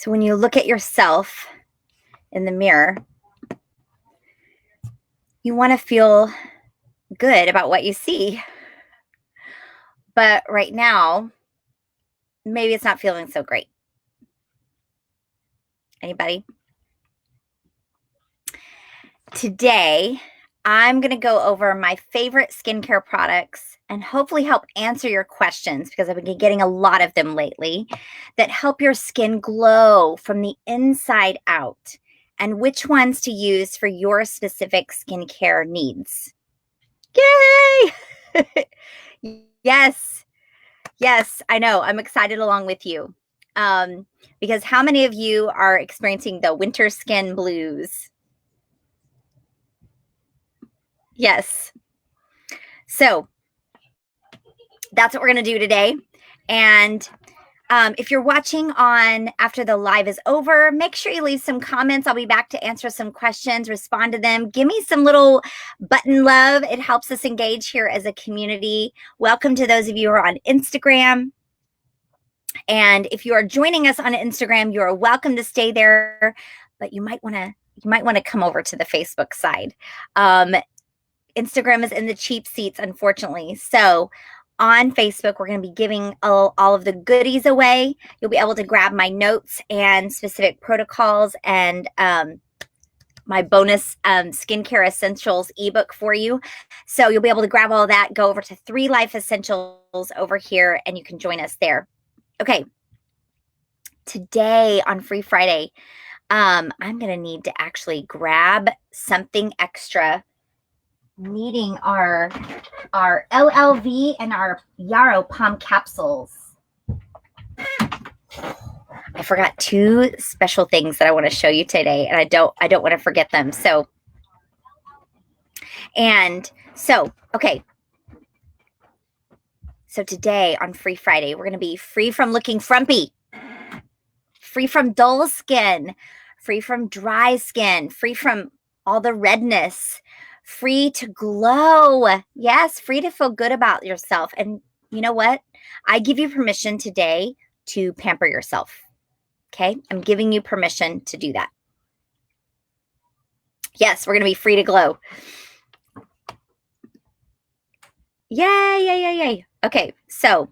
So when you look at yourself in the mirror, you want to feel good about what you see. But right now, maybe it's not feeling so great. Anybody? Today, I'm going to go over my favorite skincare products and hopefully help answer your questions, because I've been getting a lot of them lately, that help your skin glow from the inside out, and which ones to use for your specific skincare needs. Yay! Yes. Yes, I know. I'm excited along with you. Because how many of you are experiencing the winter skin blues? Yes. So that's what we're going to do today. And if you're watching on after the live is over, make sure you leave some comments. I'll be back to answer some questions, respond to them. Give me some little button love. It helps us engage here as a community. Welcome to those of you who are on Instagram. And if you are joining us on Instagram, you are welcome to stay there, but you might want to come over to the Facebook side. Instagram is in the cheap seats, unfortunately. So on Facebook, we're going to be giving all of the goodies away. You'll be able to grab my notes and specific protocols and my bonus skincare essentials ebook for you. So you'll be able to grab all of that, go over to 3 Life Essentials over here, and you can join us there. Okay. Today on Free Friday, I'm going to need to actually grab something extra, needing our LLV and our Yarrow Palm capsules. I forgot 2 special things that I want to show you today, and I don't want to forget them. So okay. So today on Free Friday, we're going to be free from looking frumpy, free from dull skin, free from dry skin, free from all the redness, free to glow. Yes, free to feel good about yourself. And you know what? I give you permission today to pamper yourself. Okay? I'm giving you permission to do that. Yes, we're going to be free to glow. Yay. Okay, so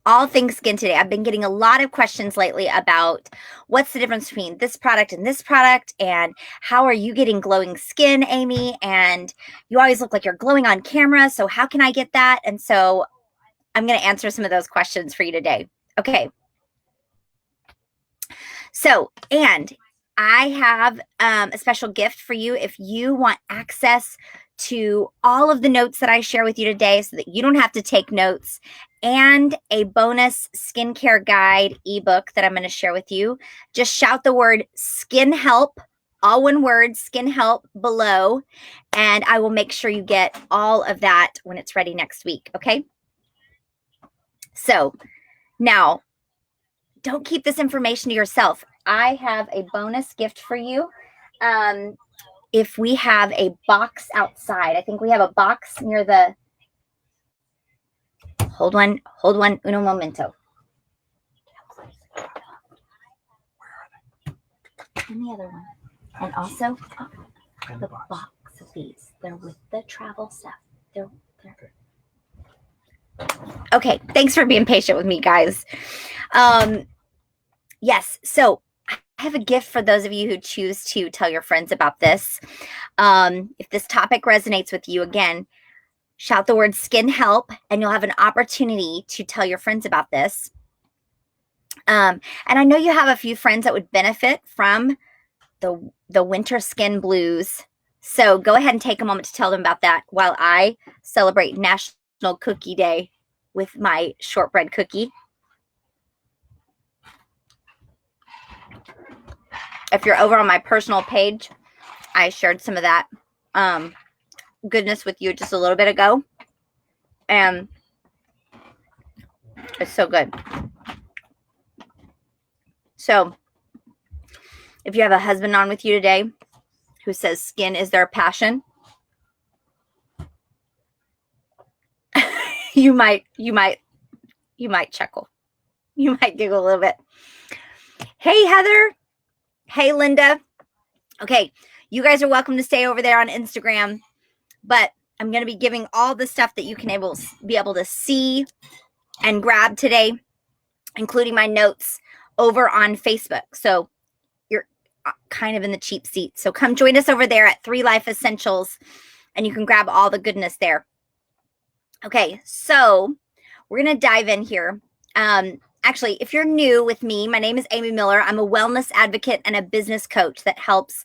all things skin today. I've been getting a lot of questions lately about what's the difference between this product and this product, and how are you getting glowing skin, Amy? And you always look like you're glowing on camera, so how can I get that? And so I'm going to answer some of those questions for you today. Okay. So, and I have a special gift for you if you want access to all of the notes that I share with you today, so that you don't have to take notes, and a bonus skincare guide ebook that I'm going to share with you. Just shout the word skin help, all one word, skin help, below, and I will make sure you get all of that when it's ready next week. Okay. So now, don't keep this information to yourself. I have a bonus gift for you. If we have a box outside, I think we have a box near the, hold one, uno momento. And the other one. And also, the box of these. They're with the travel stuff. They're okay, thanks for being patient with me, guys. Yes, so I have a gift for those of you who choose to tell your friends about this. If this topic resonates with you, again, shout the word skin help, and you'll have an opportunity to tell your friends about this. And I know you have a few friends that would benefit from the winter skin blues. So go ahead and take a moment to tell them about that while I celebrate National Cookie Day with my shortbread cookie. If you're over on my personal page, I shared some of that goodness with you just a little bit ago. And it's so good. So if you have a husband on with you today who says skin is their passion, you might chuckle. You might giggle a little bit. Hey, Heather. Hey, Linda. Okay, you guys are welcome to stay over there on Instagram, but I'm going to be giving all the stuff that you can be able to see and grab today, including my notes over on Facebook. So you're kind of in the cheap seat. So come join us over there at 3 Life Essentials, and you can grab all the goodness there. Okay, so we're going to dive in here. Actually, if you're new with me, my name is Amy Miller. I'm a wellness advocate and a business coach that helps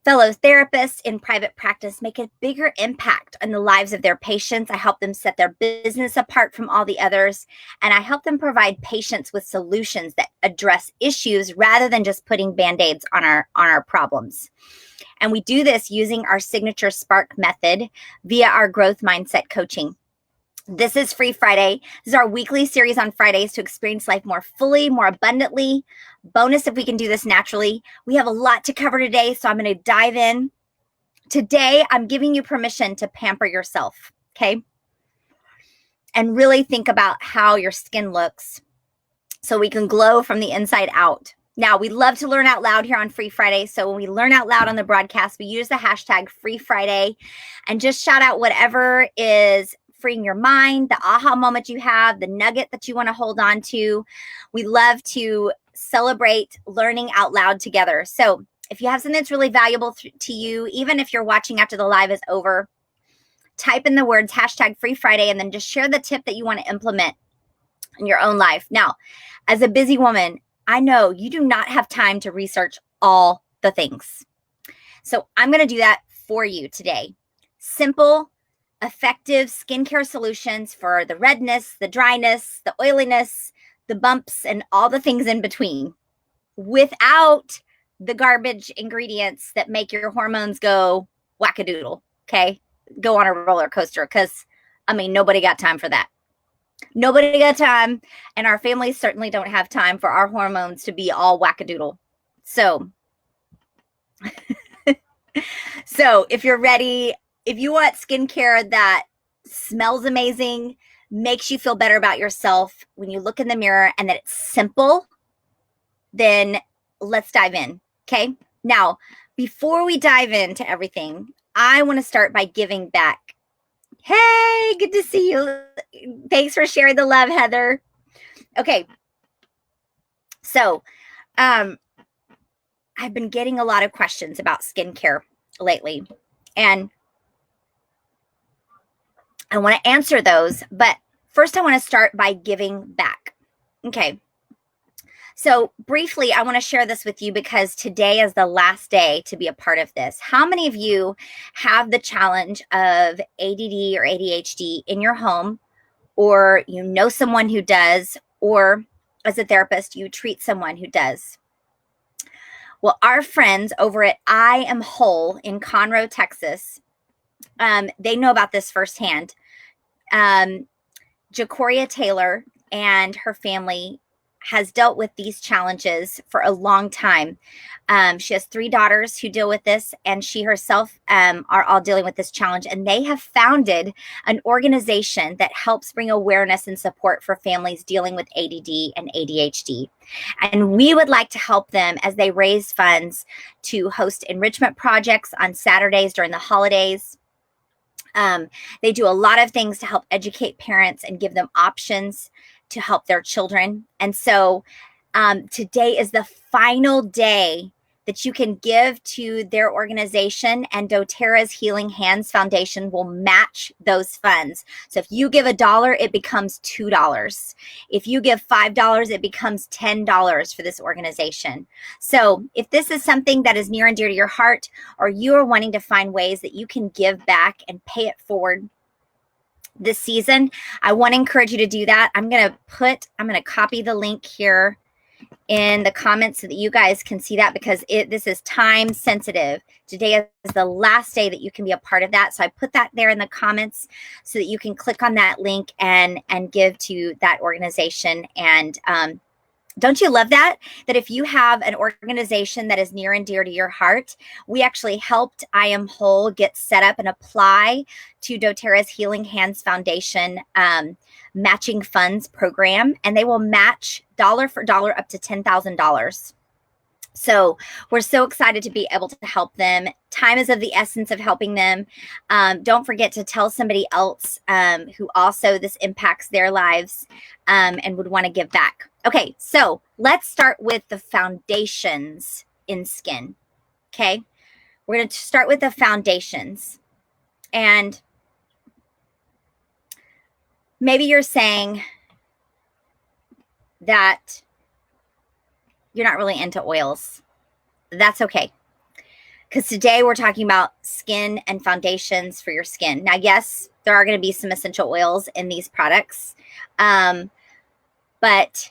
fellow therapists in private practice make a bigger impact on the lives of their patients. I help them set their business apart from all the others, and I help them provide patients with solutions that address issues rather than just putting Band-Aids on our problems. And we do this using our signature Spark method via our growth mindset coaching. This is Free Friday. This is our weekly series on Fridays to experience life more fully, more abundantly. Bonus if we can do this naturally. We have a lot to cover today, so I'm going to dive in. Today, I'm giving you permission to pamper yourself, okay? And really think about how your skin looks so we can glow from the inside out. Now, we love to learn out loud here on Free Friday. So when we learn out loud on the broadcast, we use the hashtag Free Friday and just shout out whatever is freeing your mind, the aha moment you have, the nugget that you want to hold on to. We love to celebrate learning out loud together. So if you have something that's really valuable to you, even if you're watching after the live is over, type in the words hashtag Free Friday and then just share the tip that you want to implement in your own life. Now, as a busy woman, I know you do not have time to research all the things. So I'm going to do that for you today. Simple, effective skincare solutions for the redness, the dryness, the oiliness, the bumps, and all the things in between without the garbage ingredients that make your hormones go wackadoodle, okay? Go on a roller coaster because, I mean, nobody got time for that. Nobody got time, and our families certainly don't have time for our hormones to be all wackadoodle. So if you're ready, if you want skincare that smells amazing, makes you feel better about yourself when you look in the mirror, and that it's simple, then let's dive in, okay? Now, before we dive into everything, I want to start by giving back. Hey, good to see you. Thanks for sharing the love, Heather. Okay. So, I've been getting a lot of questions about skincare lately, and I want to answer those, but first I want to start by giving back. Okay. So briefly, I want to share this with you because today is the last day to be a part of this. How many of you have the challenge of ADD or ADHD in your home, or you know someone who does, or as a therapist, you treat someone who does? Well, our friends over at I Am Whole in Conroe, Texas, they know about this firsthand. Jacoria Taylor and her family has dealt with these challenges for a long time. She has 3 daughters who deal with this, and she herself are all dealing with this challenge. And they have founded an organization that helps bring awareness and support for families dealing with ADD and ADHD. And we would like to help them as they raise funds to host enrichment projects on Saturdays during the holidays. They do a lot of things to help educate parents and give them options to help their children. And so today is the final day that you can give to their organization, and dōTERRA's Healing Hands Foundation will match those funds. So if you give $1, it becomes $2. If you give $5, it becomes $10 for this organization. So if this is something that is near and dear to your heart, or you are wanting to find ways that you can give back and pay it forward this season, I want to encourage you to do that. I'm going to copy the link here in the comments so that you guys can see that, because this is time sensitive. Today is the last day that you can be a part of that. So I put that there in the comments so that you can click on that link and give to that organization and Don't you love that? That if you have an organization that is near and dear to your heart, we actually helped I Am Whole get set up and apply to doTERRA's Healing Hands Foundation matching funds program, and they will match dollar for dollar up to $10,000. So we're so excited to be able to help them. Time is of the essence of helping them. Don't forget to tell somebody else who also this impacts their lives and would want to give back. Okay, so let's start with the foundations in skin. Okay, we're going to start with the foundations. And maybe you're saying that you're not really into oils. That's okay. Because today we're talking about skin and foundations for your skin. Now, yes, there are going to be some essential oils in these products. But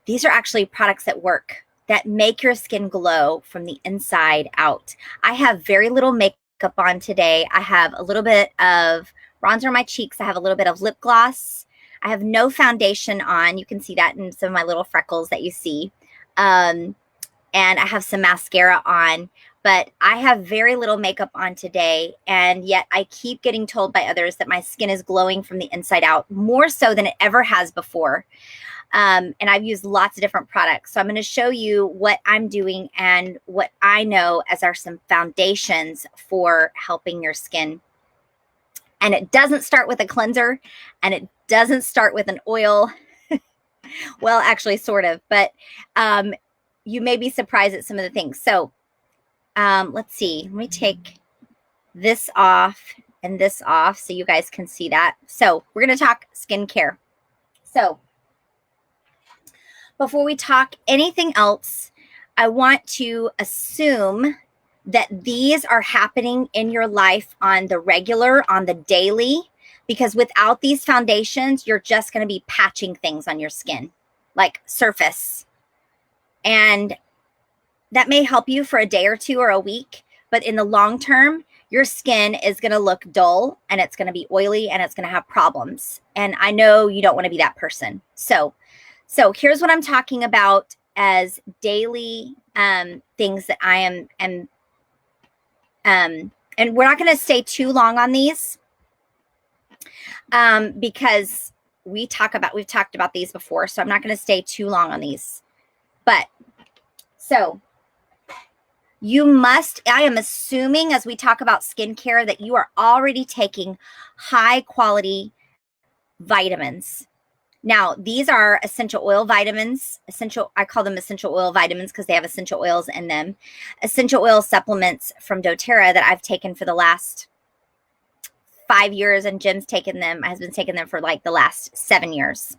these are actually products that work, that make your skin glow from the inside out. I have very little makeup on today. I have a little bit of bronzer on my cheeks. I have a little bit of lip gloss. I have no foundation on. You can see that in some of my little freckles that you see. And I have some mascara on, but I have very little makeup on today. And yet I keep getting told by others that my skin is glowing from the inside out, more so than it ever has before. And I've used lots of different products. So I'm going to show you what I'm doing and what I know as are some foundations for helping your skin. And it doesn't start with a cleanser, and it doesn't start with an oil. Well, actually, sort of, but you may be surprised at some of the things. So let's see. Let me take this off and this off so you guys can see that. So we're going to talk skincare. So before we talk anything else, I want to assume that these are happening in your life on the regular, on the daily, because without these foundations, you're just going to be patching things on your skin, like surface. And that may help you for a day or two or a week, but in the long term, your skin is going to look dull, and it's going to be oily, and it's going to have problems. And I know you don't want to be that person. So here's what I'm talking about as daily things that I am and we're not going to stay too long on these because we've talked about these before, so I'm not going to stay too long on these. But so I am assuming as we talk about skincare that you are already taking high quality vitamins. Now, these are essential oil vitamins. I call them essential oil vitamins because they have essential oils in them. Essential oil supplements from doTERRA that I've taken for the last 5 years, and Jim's taken them. My husband's taken them for like the last 7 years.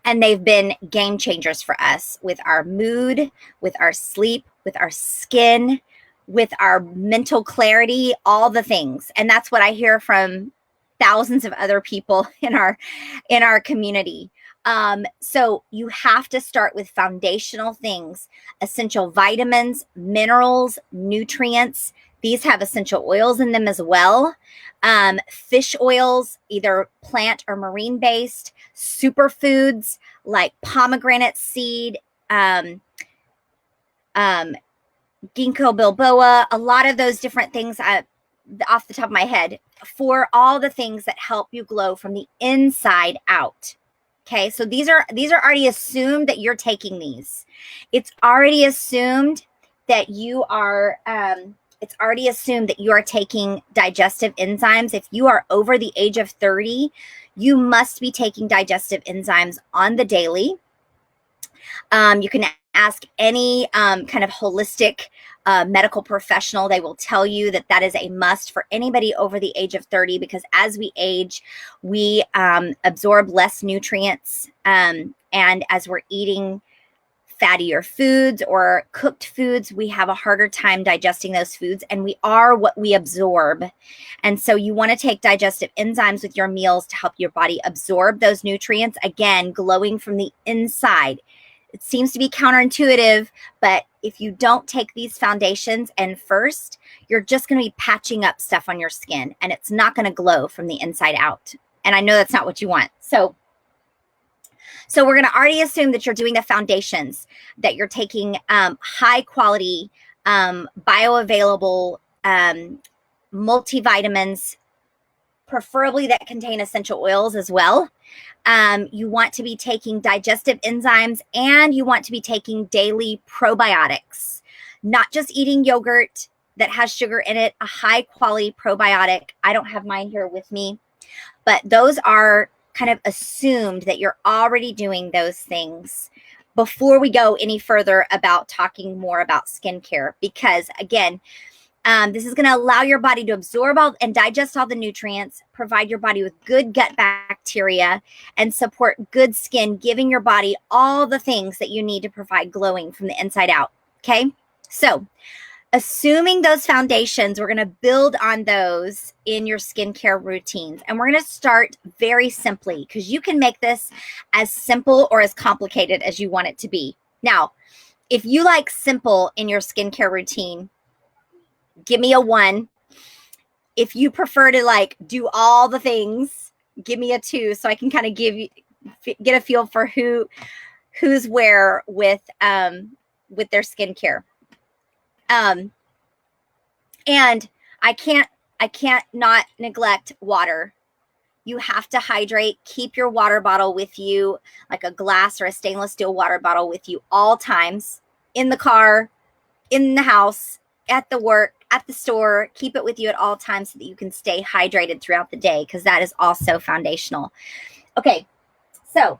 And they've been game changers for us with our mood, with our sleep, with our skin, with our mental clarity, all the things. And that's what I hear from thousands of other people in our community. So you have to start with foundational things, essential vitamins, minerals, nutrients. These have essential oils in them as well. Fish oils, either plant or marine based, superfoods like pomegranate seed, ginkgo biloba, a lot of those different things off the top of my head for all the things that help you glow from the inside out. Okay, so these are already assumed that you're taking these. It's already assumed that you are taking digestive enzymes. If you are over the age of 30, you must be taking digestive enzymes on the daily. You can ask any kind of holistic medical professional. They will tell you that that is a must for anybody over the age of 30, because as we age, we absorb less nutrients. And as we're eating fattier foods or cooked foods, we have a harder time digesting those foods, and we are what we absorb. And so you want to take digestive enzymes with your meals to help your body absorb those nutrients. Again, glowing from the inside. It seems to be counterintuitive, but if you don't take these foundations and first, you're just going to be patching up stuff on your skin, and it's not going to glow from the inside out. And I know that's not what you want. So So we're going to already assume that you're doing the foundations, that you're taking high quality, bioavailable multivitamins, preferably that contain essential oils as well. You want to be taking digestive enzymes, and you want to be taking daily probiotics, not just eating yogurt that has sugar in it, a high quality probiotic. I don't have mine here with me, but those are kind of assumed that you're already doing those things before we go any further about talking more about skincare, because again, this is going to allow your body to absorb all and digest all the nutrients, provide your body with good gut bacteria, and support good skin, giving your body all the things that you need to provide glowing from the inside out. Okay, so assuming those foundations, we're going to build on those in your skincare routines. And we're going to start very simply, because you can make this as simple or as complicated as you want it to be. Now, if you like simple in your skincare routine, give me a 1. If you prefer to like do all the things, give me a 2, so I can kind of get a feel for who's where with their skincare. And I can't not neglect water. You have to hydrate. Keep your water bottle with you, like a glass or a stainless steel water bottle with you all times, in the car, in the house, at the work, at the store. Keep it with you at all times so that you can stay hydrated throughout the day, because that is also foundational. Okay, so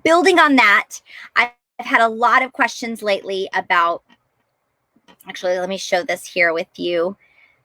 building on that, I've had a lot of questions lately about, actually, let me show this here with you.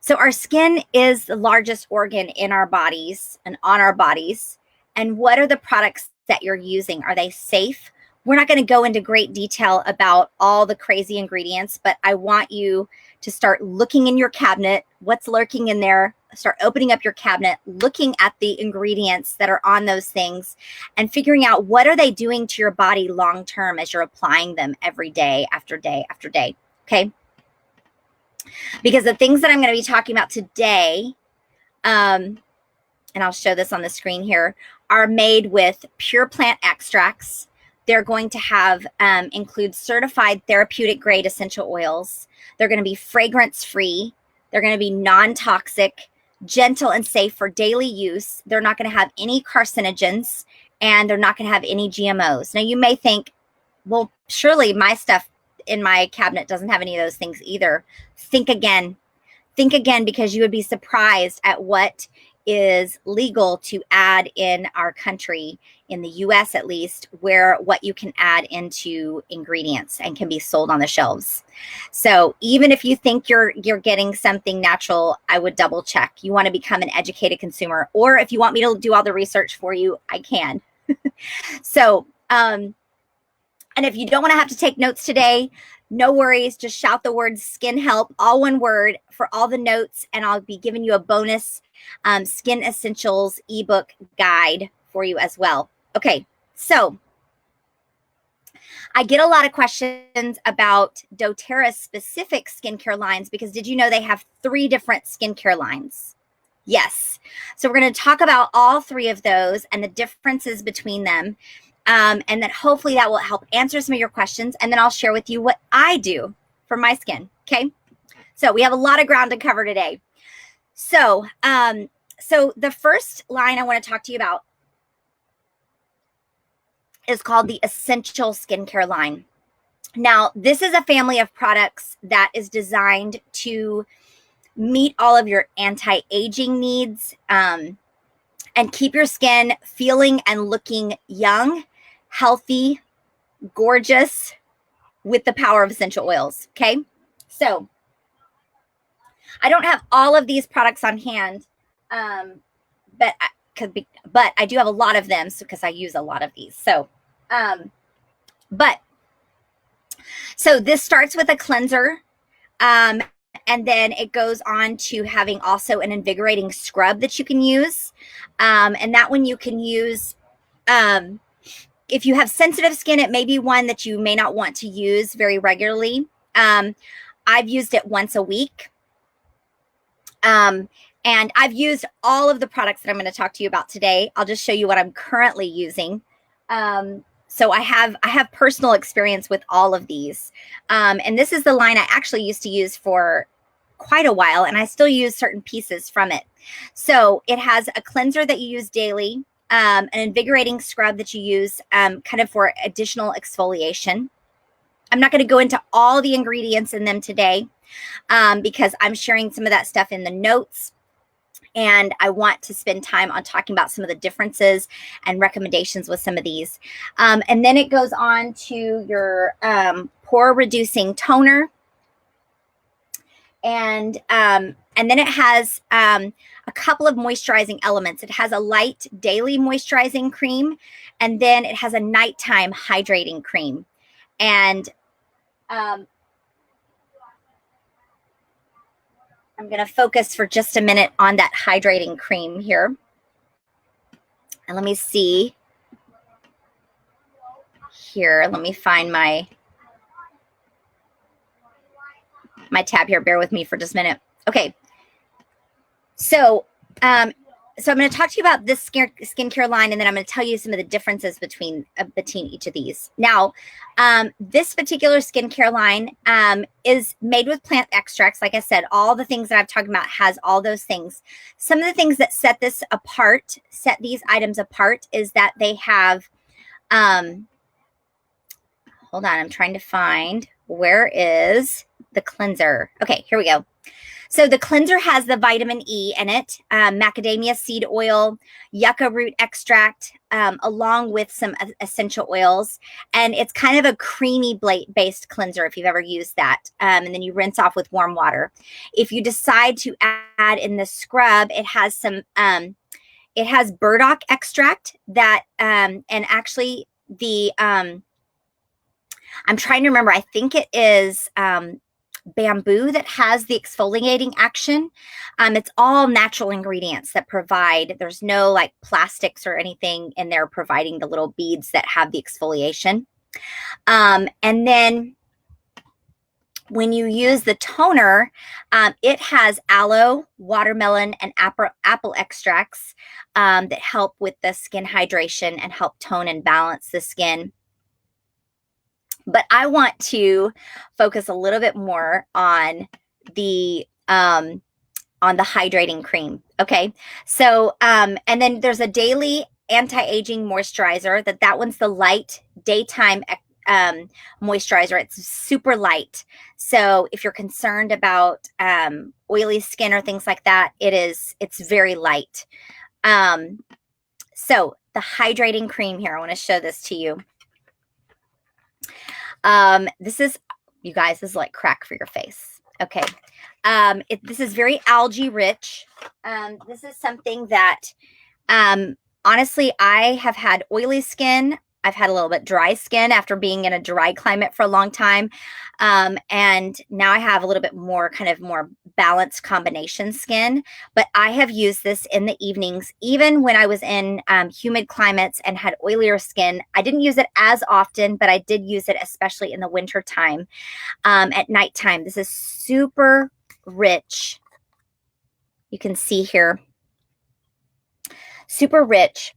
So our skin is the largest organ in our bodies and on our bodies. And what are the products that you're using? Are they safe? We're not going to go into great detail about all the crazy ingredients, but I want you to start looking in your cabinet, what's lurking in there. Start opening up your cabinet, looking at the ingredients that are on those things, and figuring out what are they doing to your body long term as you're applying them every day after day after day. Okay. Because the things that I'm going to be talking about today, and I'll show this on the screen here, are made with pure plant extracts. They're going to have include certified therapeutic grade essential oils. They're going to be fragrance free. They're going to be non-toxic, gentle, and safe for daily use. They're not going to have any carcinogens, and they're not going to have any GMOs. Now you may think, well, surely my stuff in my cabinet doesn't have any of those things either. Think again, because you would be surprised at what is legal to add in our country, in the US at least, where what you can add into ingredients and can be sold on the shelves. So even if you think you're getting something natural, I would double check. You want to become an educated consumer, or if you want me to do all the research for you, I can. So, and if you don't want to have to take notes today, no worries. Just shout the word skin help, all one word, for all the notes, and I'll be giving you a bonus skin essentials ebook guide for you as well. Okay, so I get a lot of questions about doTERRA specific skincare lines, because did you know they have 3 different skincare lines? Yes. So we're going to talk about all 3 of those and the differences between them. And then hopefully that will help answer some of your questions. And then I'll share with you what I do for my skin. Okay. So we have a lot of ground to cover today. So, so the first line I want to talk to you about is called the Essential Skincare line. Now, this is a family of products that is designed to meet all of your anti-aging needs, and keep your skin feeling and looking young, healthy, gorgeous, with the power of essential oils. Okay. So I don't have all of these products on hand, but I do have a lot of them, because I use a lot of these. So, so this starts with a cleanser, and then it goes on to having also an invigorating scrub that you can use. And that one you can use, if you have sensitive skin, it may be one that you may not want to use very regularly. I've used it once a week. And I've used all of the products that I'm going to talk to you about today. I'll just show you what I'm currently using. So I have personal experience with all of these. And this is the line I actually used to use for quite a while, and I still use certain pieces from it. So it has a cleanser that you use daily, an invigorating scrub that you use kind of for additional exfoliation. I'm not going to go into all the ingredients in them today because I'm sharing some of that stuff in the notes. And I want to spend time on talking about some of the differences and recommendations with some of these. And then it goes on to your pore reducing toner. And then it has a couple of moisturizing elements. It has a light daily moisturizing cream, and then it has a nighttime hydrating cream. And I'm going to focus for just a minute on that hydrating cream here. And let me see here. Let me find my tab here. Bear with me for just a minute. Okay. So I'm going to talk to you about this skincare line, and then I'm going to tell you some of the differences between each of these. Now, this particular skincare line is made with plant extracts. Like I said, all the things that I've talked about has all those things. Some of the things that set these items apart, is that they have, hold on, I'm trying to find, where is the cleanser? Okay, here we go. So the cleanser has the vitamin E in it, macadamia seed oil, yucca root extract, along with some essential oils. And it's kind of a creamy based cleanser if you've ever used that. And then you rinse off with warm water. If you decide to add in the scrub, it has some, it has burdock extract that, and actually the, I'm trying to remember, I think it is, bamboo that has the exfoliating action. It's all natural ingredients that provide, there's no like plastics or anything in there providing the little beads that have the exfoliation. And then when you use the toner, it has aloe, watermelon, and apple extracts that help with the skin hydration and help tone and balance the skin. But I want to focus a little bit more on the hydrating cream. Okay. So, and then there's a daily anti-aging moisturizer that one's the light daytime moisturizer. It's super light. So if you're concerned about oily skin or things like that, it's very light. So the hydrating cream here, I want to show this to you. This is, you guys, this is like crack for your face. Okay. This is very algae rich. This is something that, honestly, I have had oily skin. I've had a little bit dry skin after being in a dry climate for a long time. And now I have a little bit more kind of more balanced combination skin, but I have used this in the evenings, even when I was in humid climates and had oilier skin. I didn't use it as often, but I did use it, especially in the winter time, at nighttime. This is super rich. You can see here, super rich.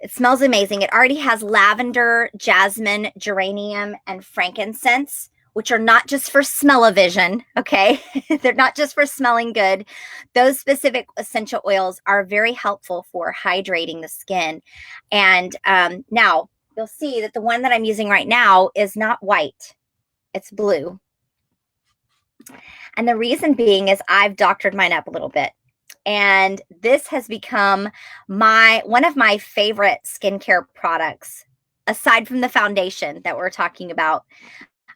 It smells amazing. It already has lavender, jasmine, geranium, and frankincense, which are not just for smell-o-vision, okay? They're not just for smelling good. Those specific essential oils are very helpful for hydrating the skin. And now you'll see that the one that I'm using right now is not white. It's blue. And the reason being is I've doctored mine up a little bit. And this has become one of my favorite skincare products, aside from the foundation that we're talking about.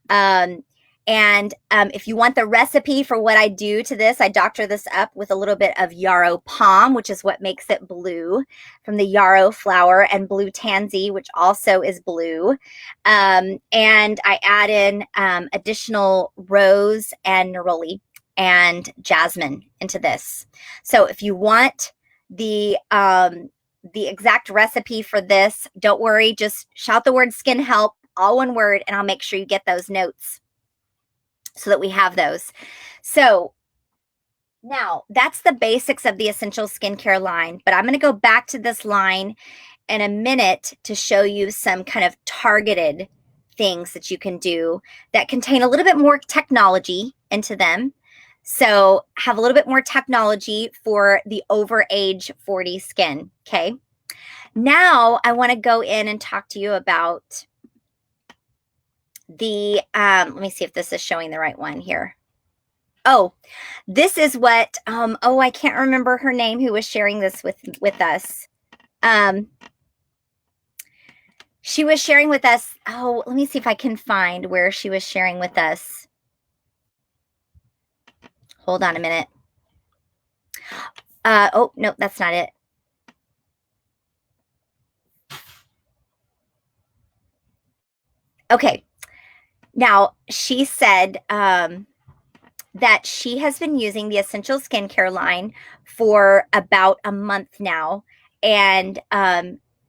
If you want the recipe for what I do to this, I doctor this up with a little bit of yarrow palm, which is what makes it blue, from the yarrow flower, and blue tansy, which also is blue. And I add in additional rose and neroli and jasmine into this. So if you want the exact recipe for this, don't worry, just shout the word skin help, all one word, and I'll make sure you get those notes so that we have those. So now that's the basics of the essential skincare line, but I'm going to go back to this line in a minute to show you some kind of targeted things that you can do that contain a little bit more technology into them. So have a little bit more technology for the over age 40 skin. Okay. Now I want to go in and talk to you about the, let me see if this is showing the right one here. Oh, this is what, oh, I can't remember her name who was sharing this with us. She was sharing with us, oh, let me see if I can find where she was sharing with us. Hold on a minute. Oh, no, that's not it. Okay. Now, she said that she has been using the Essential Skincare line for about a month now. And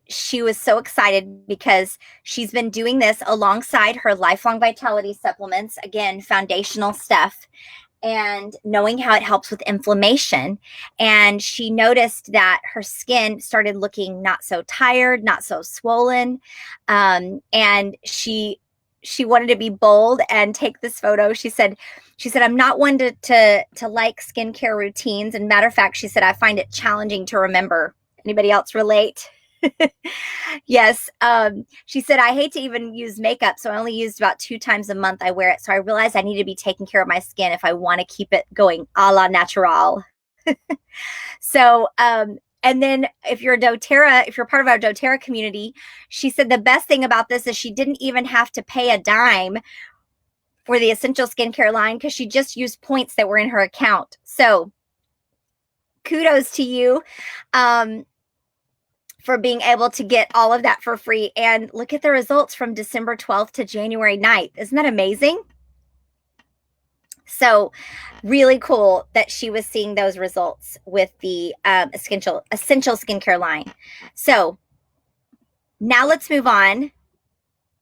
she was so excited because she's been doing this alongside her lifelong vitality supplements, again, foundational stuff, and knowing how it helps with inflammation. And she noticed that her skin started looking not so tired, not so swollen. And she wanted to be bold and take this photo. She said, I'm not one to like skincare routines. And matter of fact, she said, I find it challenging to remember. Anybody else relate? Yes. She said, I hate to even use makeup. So I only used about 2 times a month I wear it. So I realized I need to be taking care of my skin if I want to keep it going a la natural. So, and then if you're a doTERRA, if you're part of our doTERRA community, she said the best thing about this is she didn't even have to pay a dime for the Essential Skincare line because she just used points that were in her account. So kudos to you for being able to get all of that for free. And look at the results from December 12th to January 9th. Isn't that amazing? So really cool that she was seeing those results with the essential skincare line. So now let's move on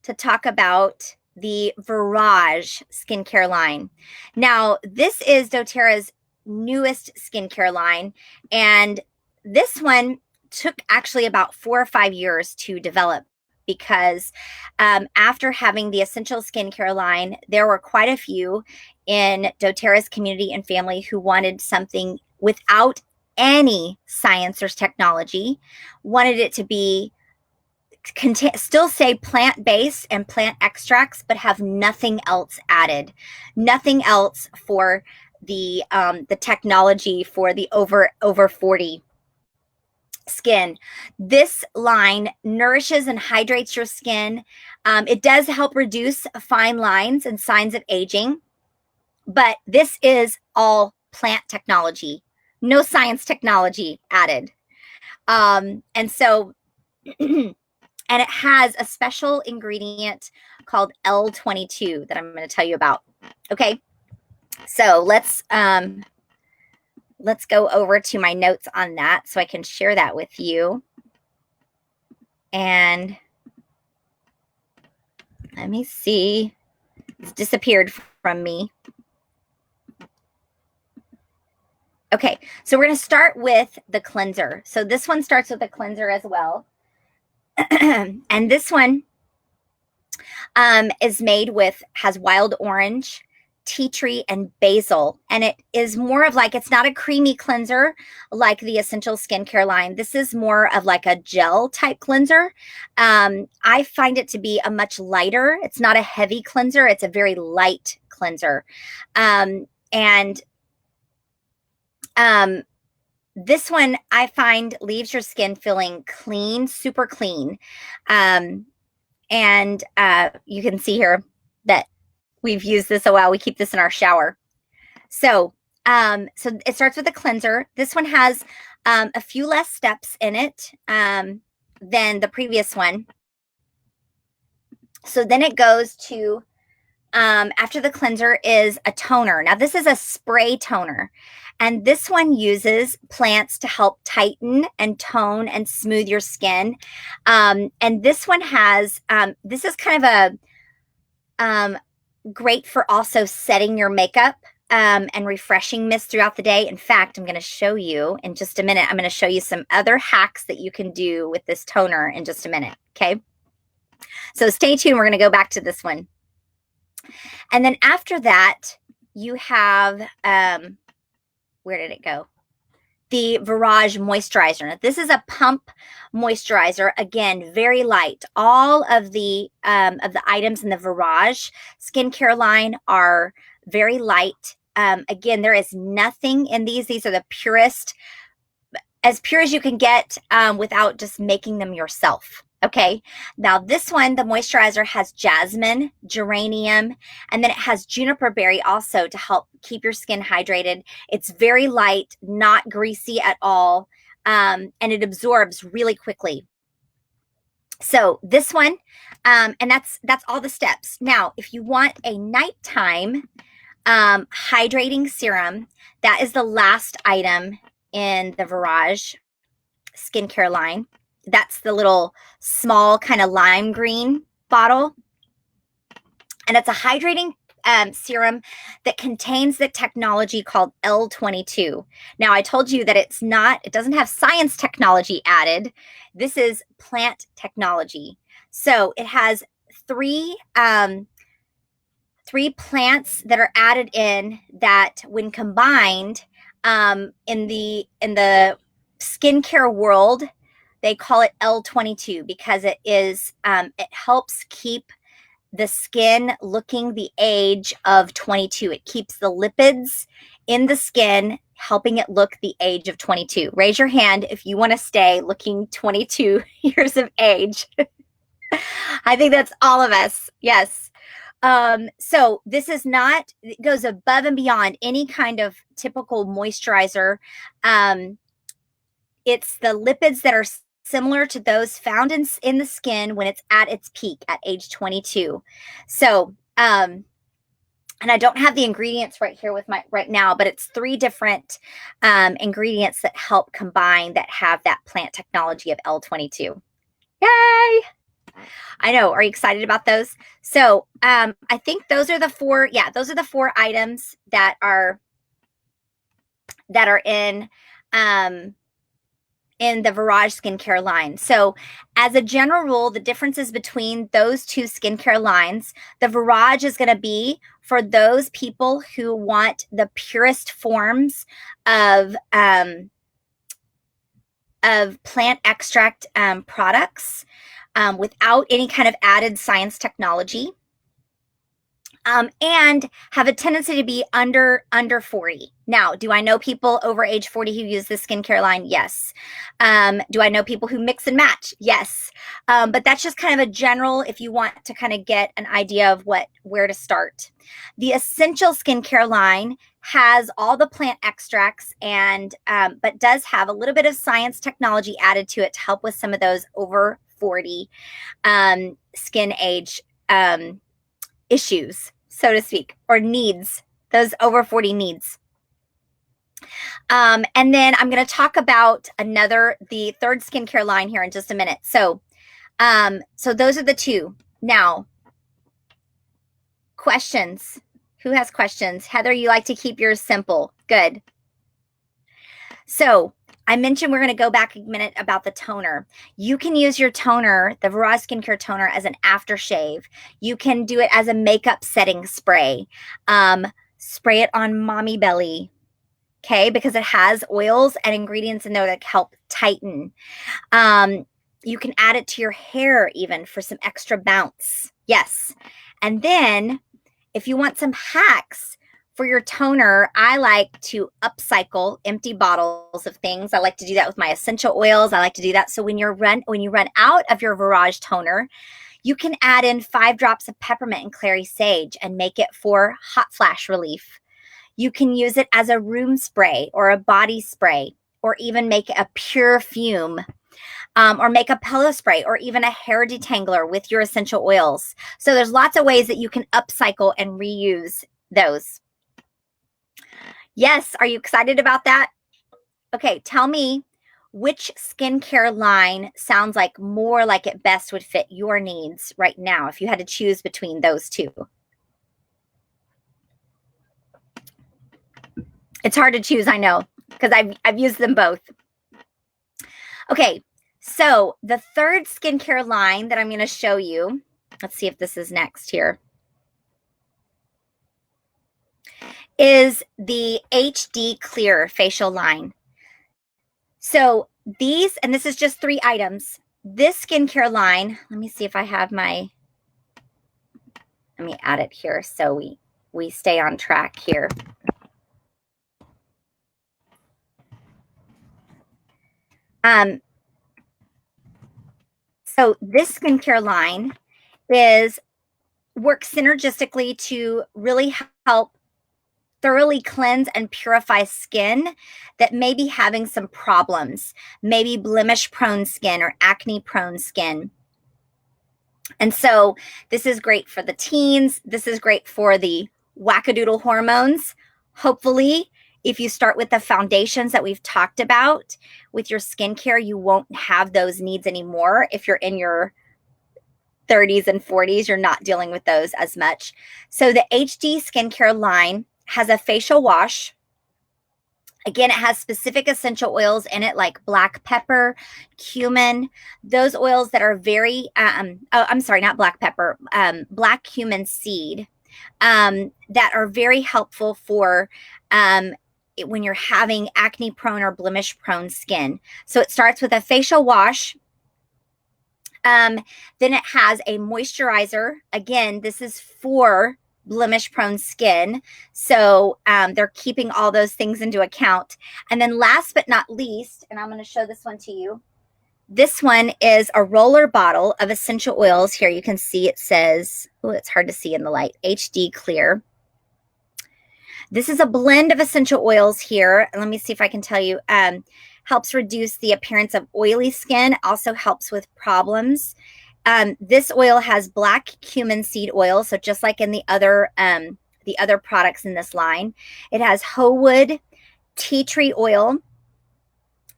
to talk about the Virage skincare line. Now, this is doTERRA's newest skincare line, and this one took actually about 4 or 5 years to develop because after having the Essential Skincare line, there were quite a few in doTERRA's community and family who wanted something without any science or technology, wanted it to be still say plant-based and plant extracts, but have nothing else added, nothing else for the technology for the over 40 skin. This line nourishes and hydrates your skin. It does help reduce fine lines and signs of aging, but this is all plant technology, no science technology added. And so, and it has a special ingredient called L22 that I'm going to tell you about. Okay, so let's go over to my notes on that so I can share that with you. And let me see. It's disappeared from me. Okay, so we're going to start with the cleanser. So this one starts with a cleanser as well. And this one is made with, has wild orange, tea tree, and basil. And it is more of like, it's not a creamy cleanser like the Essential Skincare line. This is more of like a gel type cleanser. I find it to be a much lighter. It's not a heavy cleanser. It's a very light cleanser. This one I find leaves your skin feeling clean, super clean. And you can see here that we've used this a while. We keep this in our shower. So it starts with a cleanser. This one has a few less steps in it than the previous one. So then it goes to, after the cleanser is a toner. Now this is a spray toner. And this one uses plants to help tighten and tone and smooth your skin. And this one has, this is kind of a great for also setting your makeup and refreshing mist throughout the day. In fact, I'm going to show you in just a minute. I'm going to show you some other hacks that you can do with this toner in just a minute. Okay. So stay tuned. We're going to go back to this one. And then after that, you have, where did it go? The Virage moisturizer. Now, this is a pump moisturizer. Again, very light. All of the items in the Virage skincare line are very light. Again, there is nothing in these. These are the purest, as pure as you can get without just making them yourself. Okay, now this one, the moisturizer has jasmine, geranium, and then it has juniper berry also to help keep your skin hydrated. It's very light, not greasy at all, and it absorbs really quickly. So this one, and that's all the steps. Now, if you want a nighttime hydrating serum, that is the last item in the Virage skincare line. That's the little small kind of lime green bottle. And it's a hydrating serum that contains the technology called L22. Now, I told you that it doesn't have science technology added. This is plant technology. So it has three plants that are added in that when combined in the skincare world, they call it L22 because it helps keep the skin looking the age of 22. It keeps the lipids in the skin, helping it look the age of 22. Raise your hand if you want to stay looking 22 years of age. I think that's all of us. Yes. So this is not, it goes above and beyond any kind of typical moisturizer. It's the lipids that are similar to those found in the skin when it's at its peak at age 22. So, and I don't have the ingredients right here with right now, but it's 3 different ingredients that help combine that have that plant technology of L22. Yay! I know. Are you excited about those? So, I think those are the 4. Yeah, those are the 4 items that are in the Virage skincare line. So as a general rule, the differences between those 2 skincare lines, the Virage is going to be for those people who want the purest forms of plant extract products without any kind of added science technology. And have a tendency to be under 40. Now, do I know people over age 40 who use this skincare line? Yes. Do I know people who mix and match? Yes. But that's just kind of a general, if you want to kind of get an idea of where to start. The Essential skincare line has all the plant extracts and but does have a little bit of science technology added to it to help with some of those over 40 skin age issues, so to speak, or needs, those over 40 needs. And then I'm going to talk about the 3rd skincare line here in just a minute. So those are the 2. Now, questions. Who has questions? Heather, you like to keep yours simple. Good. So I mentioned we're going to go back a minute about the toner. You can use your toner, the Virage Skincare Toner, as an aftershave. You can do it as a makeup setting spray. Spray it on mommy belly, okay, because it has oils and ingredients in there that help tighten. You can add it to your hair even for some extra bounce. Yes. And then if you want some hacks for your toner, I like to upcycle empty bottles of things. I like to do that with my essential oils. I like to do that. So when you run out of your Virage toner, you can add in 5 drops of peppermint and clary sage and make it for hot flash relief. You can use it as a room spray or a body spray, or even make a pure fume, or make a pillow spray, or even a hair detangler with your essential oils. So there's lots of ways that you can upcycle and reuse those. Yes, are you excited about that? Okay, tell me which skincare line sounds like more like it best would fit your needs right now if you had to choose between those 2. It's hard to choose, I know, because I've used them both. Okay, so the third skincare line that I'm going to show you, let's see if this is next here, is the HD Clear facial line. So these, and this is just 3 items. This skincare line, let me see if I have my, let me add it here so we stay on track here. So this skincare line works synergistically to really help thoroughly cleanse and purify skin that may be having some problems, maybe blemish prone skin or acne prone skin. And so this is great for the teens. This is great for the wackadoodle hormones. Hopefully, if you start with the foundations that we've talked about with your skincare, you won't have those needs anymore. If you're in your 30s and 40s, you're not dealing with those as much. So the HD skincare line has a facial wash. Again, it has specific essential oils in it like black pepper, cumin, those oils that are very, I'm sorry, not black pepper, black cumin seed, that are very helpful for when you're having acne prone or blemish prone skin. So it starts with a facial wash. Then it has a moisturizer. Again, this is for blemish prone skin. So they're keeping all those things into account. And then last but not least, and I'm going to show this one to you. This one is a roller bottle of essential oils. Here you can see it says, oh, it's hard to see in the light, HD Clear. This is a blend of essential oils here. Let me see if I can tell you. Helps reduce the appearance of oily skin, also helps with problems. This oil has black cumin seed oil, so just like in the other products in this line. It has hoe wood, tea tree oil,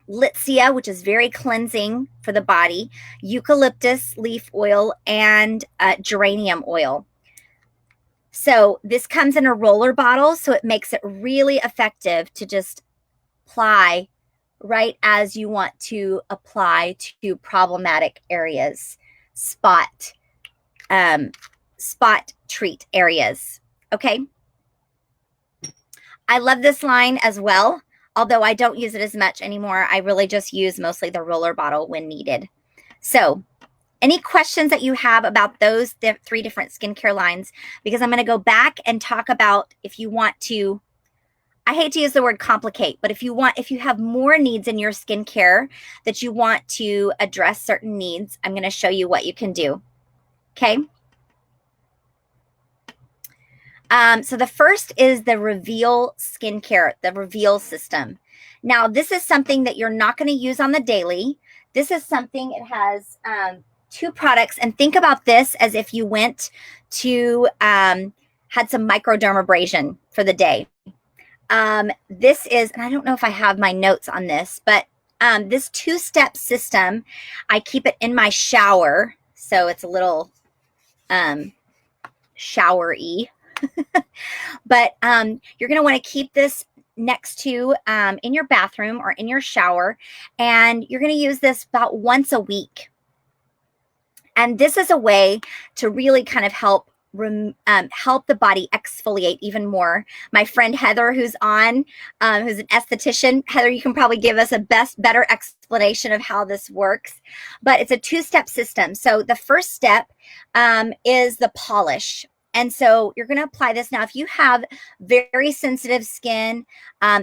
Litsea, which is very cleansing for the body, eucalyptus leaf oil, and geranium oil. So this comes in a roller bottle, so it makes it really effective to just apply right as you want to apply to problematic areas, spot treat areas. Okay. I love this line as well, although I don't use it as much anymore. I really just use mostly the roller bottle when needed. So any questions that you have about those 3 different skincare lines, because I'm going to go back and talk about if you want to, I hate to use the word complicate, but if you have more needs in your skincare that you want to address certain needs, I'm going to show you what you can do. Okay. So the first is the Reveal skincare, the Reveal system. Now, this is something that you're not going to use on the daily. This is something, it has 2 products, and think about this as if you went to, had some microdermabrasion for the day. This is, and I don't know if I have my notes on this, but this 2-step system, I keep it in my shower. So it's a little shower-y. But you're going to want to keep this next to in your bathroom or in your shower. And you're going to use this about once a week. And this is a way to really kind of help the body exfoliate even more. My friend Heather, who's on, who's an esthetician, Heather, you can probably give us a better explanation of how this works. But it's a 2-step system. So the first step is the polish. And so you're going to apply this. Now, if you have very sensitive skin,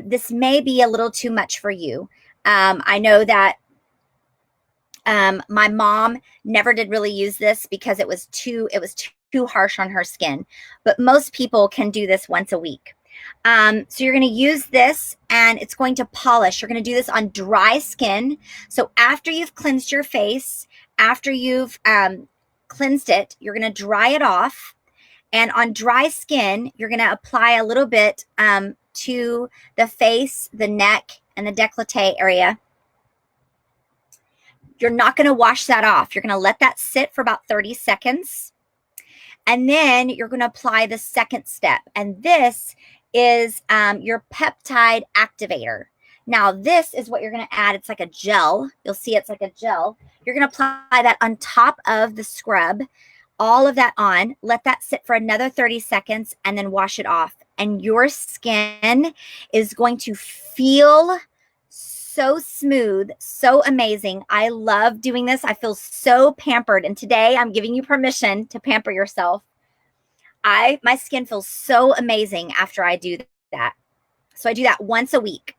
this may be a little too much for you. I know that my mom never did really use this because it was too harsh on her skin. But most people can do this once a week. So you're going to use this and it's going to polish. You're going to do this on dry skin. So after you've cleansed your face, after you've cleansed it, you're going to dry it off. And on dry skin, you're going to apply a little bit to the face, the neck, and the décolleté area. You're not going to wash that off. You're going to let that sit for about 30 seconds. And then you're going to apply the second step. And this is your peptide activator. Now, this is what you're going to add. It's like a gel. You'll see it's like a gel. You're going to apply that on top of the scrub, all of that on. Let that sit for another 30 seconds and then wash it off. And your skin is going to feel so smooth, so amazing. I love doing this. I feel so pampered. And today I'm giving you permission to pamper yourself. My skin feels so amazing after I do that. So I do that once a week.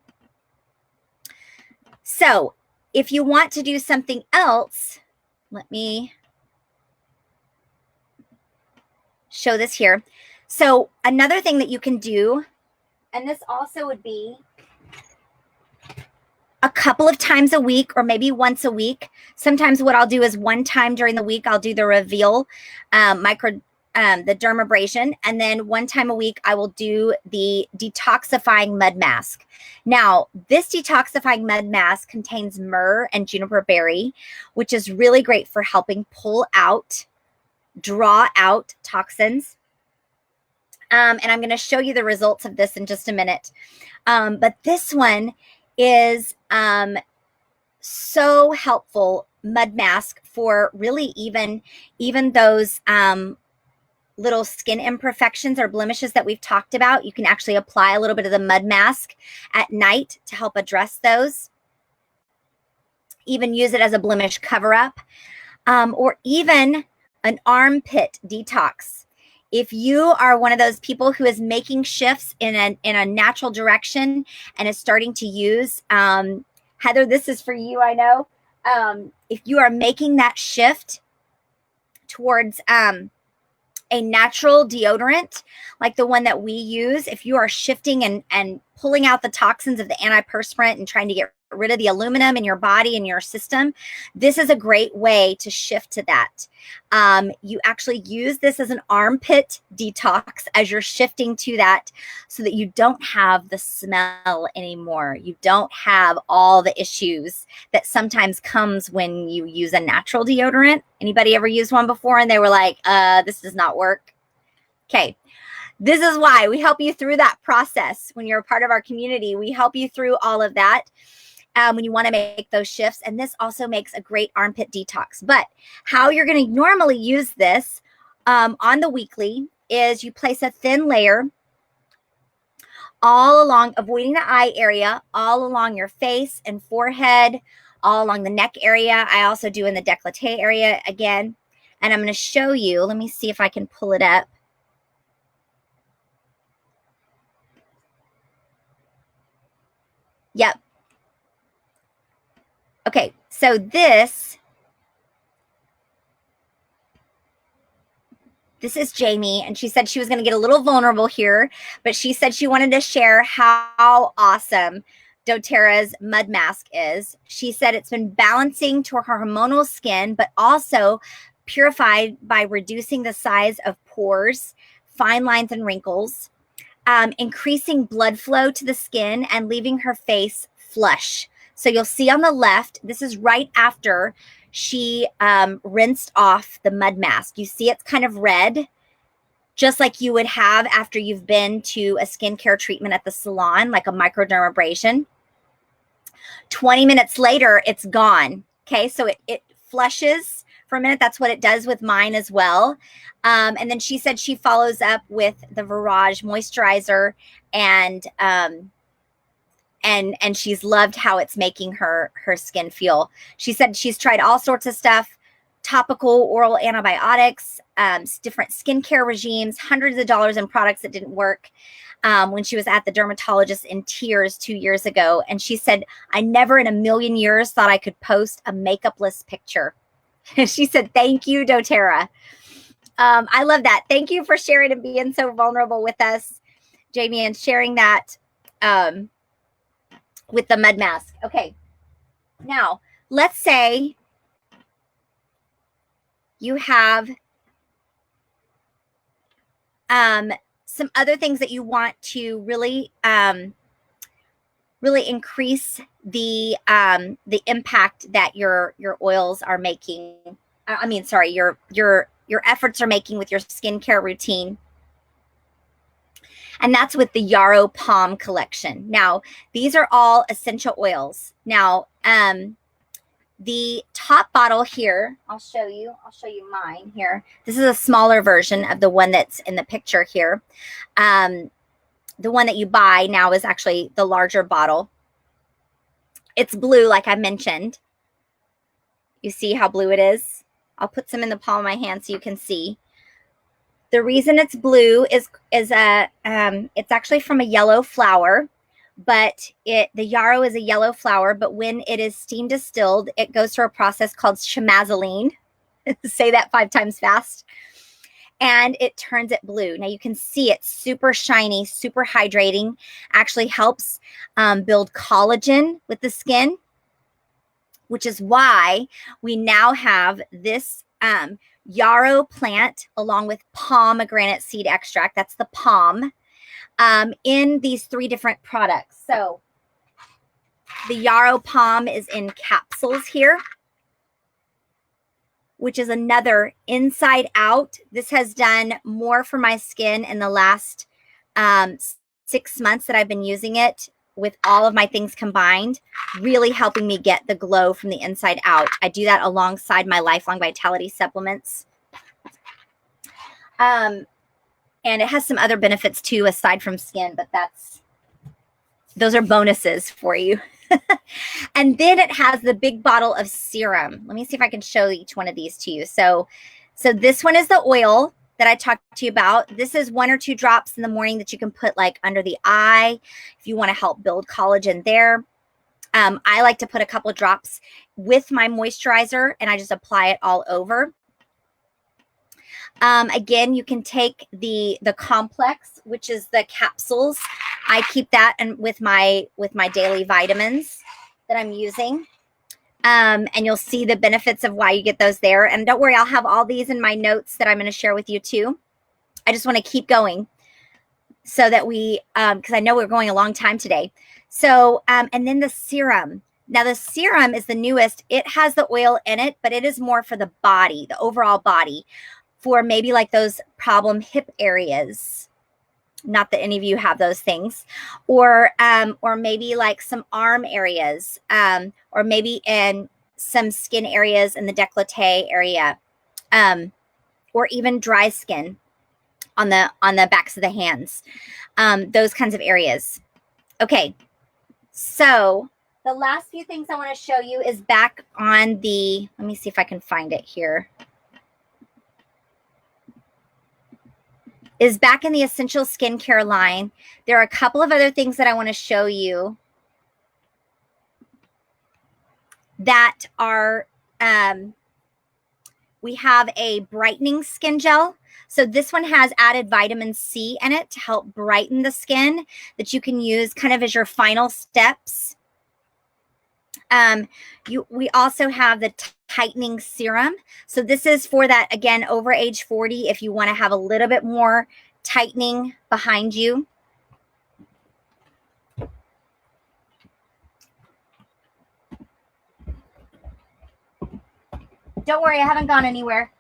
So if you want to do something else, let me show this here. So another thing that you can do, and this also would be a couple of times a week or maybe once a week. Sometimes what I'll do is one time during the week, I'll do the reveal the dermabrasion, and then one time a week I will do the detoxifying mud mask. Now, this detoxifying mud mask contains myrrh and juniper berry, which is really great for helping draw out toxins. And I'm going to show you the results of this in just a minute. But this one is so helpful mud mask for really even those little skin imperfections or blemishes that we've talked about. You can actually apply a little bit of the mud mask at night to help address those. Even use it as a blemish cover-up, or even an armpit detox. If you are one of those people who is making shifts in a natural direction and is starting to use, Heather, this is for you, I know. If you are making that shift towards a natural deodorant like the one that we use, if you are shifting and pulling out the toxins of the antiperspirant and trying to get rid of the aluminum in your body and your system, this is a great way to shift to that. You actually use this as an armpit detox as you're shifting to that, so that you don't have the smell anymore. You don't have all the issues that sometimes comes when you use a natural deodorant. Anybody ever used one before and they were like, this does not work? Okay. This is why we help you through that process. When you're a part of our community, we help you through all of that. When you want to make those shifts. And this also makes a great armpit detox. But how you're going to normally use this on the weekly is you place a thin layer all along, avoiding the eye area, all along your face and forehead, all along the neck area. I also do in the décolleté area again. And I'm going to show you. Let me see if I can pull it up. Yep. Okay, so this is Jamie, and she said she was going to get a little vulnerable here, but she said she wanted to share how awesome doTERRA's mud mask is. She said it's been balancing to her hormonal skin, but also purified by reducing the size of pores, fine lines, and wrinkles, increasing blood flow to the skin, and leaving her face flush. So you'll see on the left, this is right after she rinsed off the mud mask. You see it's kind of red, just like you would have after you've been to a skincare treatment at the salon, like a microdermabrasion. 20 minutes later, it's gone. Okay, so it flushes for a minute. That's what it does with mine as well. And then she said she follows up with the Virage moisturizer, and she's loved how it's making her skin feel. She said she's tried all sorts of stuff, topical, oral antibiotics, different skincare regimes, hundreds of dollars in products that didn't work, when she was at the dermatologist in tears 2 years ago. And she said, I never in a million years thought I could post a makeupless picture. She said, thank you, doTERRA. I love that. Thank you for sharing and being so vulnerable with us, Jamie, and sharing that with the mud mask. Okay. Now, let's say you have some other things that you want to really really increase the impact that your oils are making. I mean, sorry, your efforts are making with your skincare routine. And that's with the Yarrow Palm collection. Now, these are all essential oils. Now, the top bottle here, I'll show you mine here. This is a smaller version of the one that's in the picture here. The one that you buy now is actually the larger bottle. It's blue, like I mentioned. You see how blue it is? I'll put some in the palm of my hand so you can see. The reason it's blue is it's actually from a yellow flower, but the yarrow is a yellow flower, but when it is steam distilled, it goes through a process called chamazoline. Say that 5 times fast. And it turns it blue. Now you can see it's super shiny, super hydrating, actually helps build collagen with the skin, which is why we now have this yarrow plant along with pomegranate seed extract. That's the palm in these 3 different products. So the yarrow palm is in capsules here, which is another inside out. This has done more for my skin in the last 6 months that I've been using it with all of my things combined, really helping me get the glow from the inside out. I do that alongside my Lifelong Vitality supplements. And it has some other benefits too, aside from skin, but those are bonuses for you. And then it has the big bottle of serum. Let me see if I can show each one of these to you. So this one is the oil that I talked to you about. This is 1 or 2 drops in the morning that you can put like under the eye if you want to help build collagen there. I like to put a couple of drops with my moisturizer and I just apply it all over. Again, you can take the complex, which is the capsules. I keep that and with my daily vitamins that I'm using. And you'll see the benefits of why you get those there. And don't worry, I'll have all these in my notes that I'm going to share with you too. I just want to keep going so that we, because I know we're going a long time today. So, and then the serum. Now the serum is the newest. It has the oil in it, but it is more for the body, the overall body, for maybe like those problem hip areas. Not that any of you have those things, or maybe like some arm areas, or maybe in some skin areas in the décolleté area, or even dry skin on the backs of the hands, those kinds of areas. Okay, so the last few things I want to show you is back on the. Let me see if I can find it here. Is back in the Essential Skincare line. There are a couple of other things that I want to show you that are, we have a brightening skin gel. So this one has added vitamin C in it to help brighten the skin that you can use kind of as your final steps. We also have the tightening serum. So this is for that, again, over age 40, if you want to have a little bit more tightening behind you. Don't worry, I haven't gone anywhere.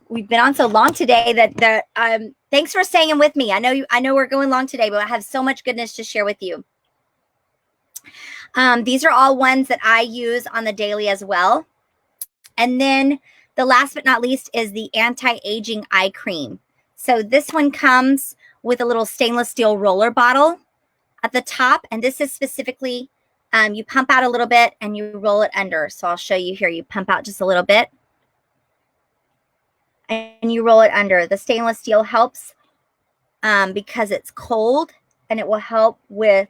We've been on so long today that thanks for staying with me. I know we're going long today, but I have so much goodness to share with you. These are all ones that I use on the daily as well. And then the last but not least is the anti-aging eye cream. So this one comes with a little stainless steel roller bottle at the top. And this is specifically, you pump out a little bit and you roll it under. So I'll show you here. You pump out just a little bit and you roll it under. The stainless steel helps because it's cold, and it will help with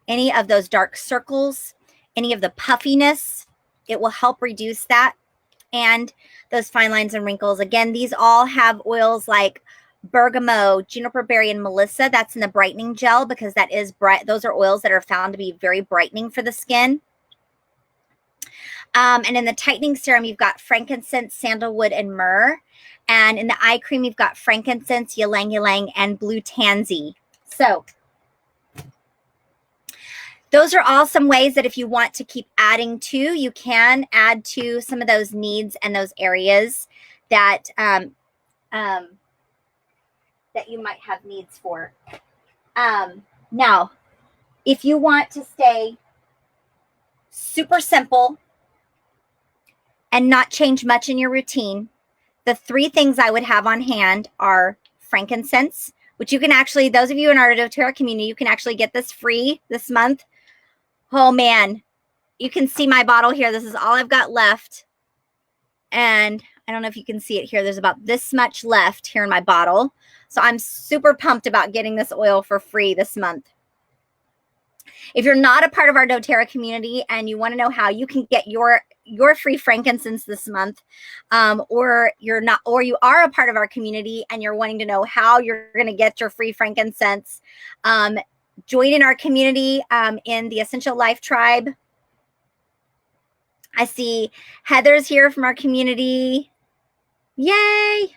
any of those dark circles, any of the puffiness. It will help reduce that and those fine lines and wrinkles. Again, these all have oils like bergamot, juniper berry, and melissa. That's in the brightening gel because that is bright. Those are oils that are found to be very brightening for the skin. And in the tightening serum, you've got frankincense, sandalwood, and myrrh. And in the eye cream, you've got frankincense, ylang ylang, and blue tansy. So those are all some ways that if you want to keep adding to, you can add to some of those needs and those areas that that you might have needs for. Now, if you want to stay super simple and not change much in your routine, the 3 things I would have on hand are frankincense, which you can actually, those of you in our doTERRA community, you can actually get this free this month. Oh man, you can see my bottle here. This is all I've got left. And I don't know if you can see it here. There's about this much left here in my bottle. So I'm super pumped about getting this oil for free this month. If you're not a part of our doTERRA community and you want to know how you can get your free frankincense this month, or you're not, or you are a part of our community and you're wanting to know how you're going to get your free frankincense, join in our community in the Essential Life Tribe. I see Heather's here from our community. Yay!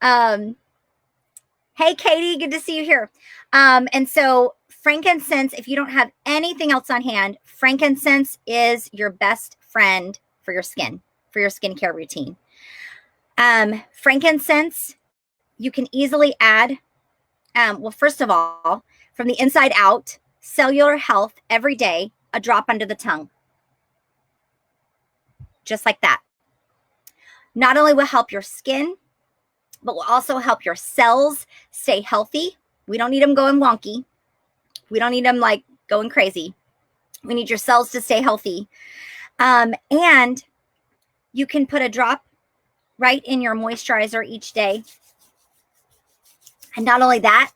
Hey, Katie, good to see you here. And so frankincense, if you don't have anything else on hand, frankincense is your best friend for your skin, for your skincare routine. Frankincense, you can easily add, well, first of all, from the inside out, cellular health every day, a drop under the tongue. Just like that. Not only will help your skin, but will also help your cells stay healthy. We don't need them going wonky. We don't need them like going crazy. We need your cells to stay healthy. And you can put a drop right in your moisturizer each day. And not only that,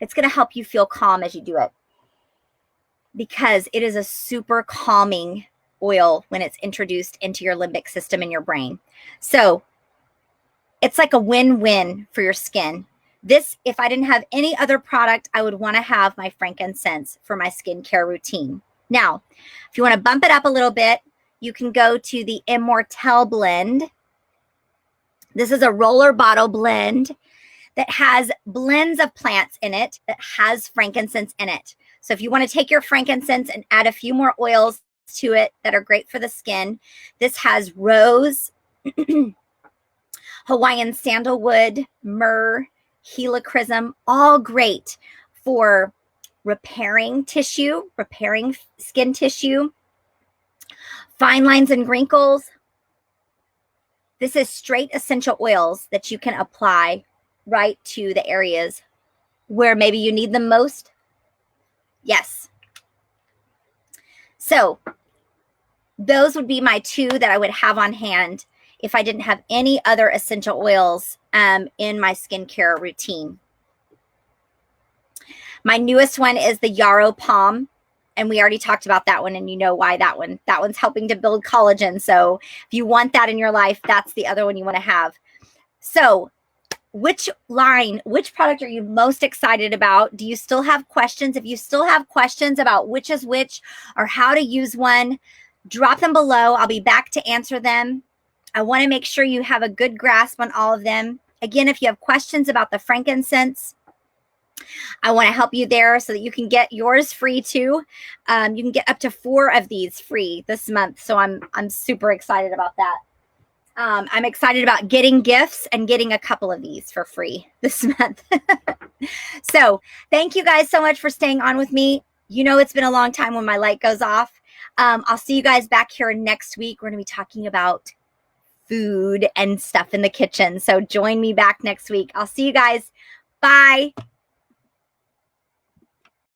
it's going to help you feel calm as you do it, because it is a super calming oil when it's introduced into your limbic system in your brain. So it's like a win-win for your skin. This, if I didn't have any other product, I would want to have my frankincense for my skincare routine. Now, if you want to bump it up a little bit, you can go to the Immortelle blend. This is a roller bottle blend that has blends of plants in it that has frankincense in it. So if you want to take your frankincense and add a few more oils to it that are great for the skin, this has rose, Hawaiian sandalwood, myrrh, helichrysum, all great for repairing tissue, repairing skin tissue, fine lines and wrinkles. This is straight essential oils that you can apply right to the areas where maybe you need them most. Yes. So those would be my 2 that I would have on hand if I didn't have any other essential oils in my skincare routine. My newest one is the Yarrow Palm, and we already talked about that one, and you know why that one's helping to build collagen. So if you want that in your life, that's the other one you want to have. So which product are you most excited about? Do you still have questions? If you still have questions about which is which or how to use one, drop them below. I'll be back to answer them. I want to make sure you have a good grasp on all of them. Again, if you have questions about the frankincense, I want to help you there so that you can get yours free too. You can get up to 4 of these free this month. So I'm super excited about that. I'm excited about getting gifts and getting a couple of these for free this month. So thank you guys so much for staying on with me. You know, it's been a long time when my light goes off. I'll see you guys back here next week. We're going to be talking about food and stuff in the kitchen. So join me back next week. I'll see you guys. Bye.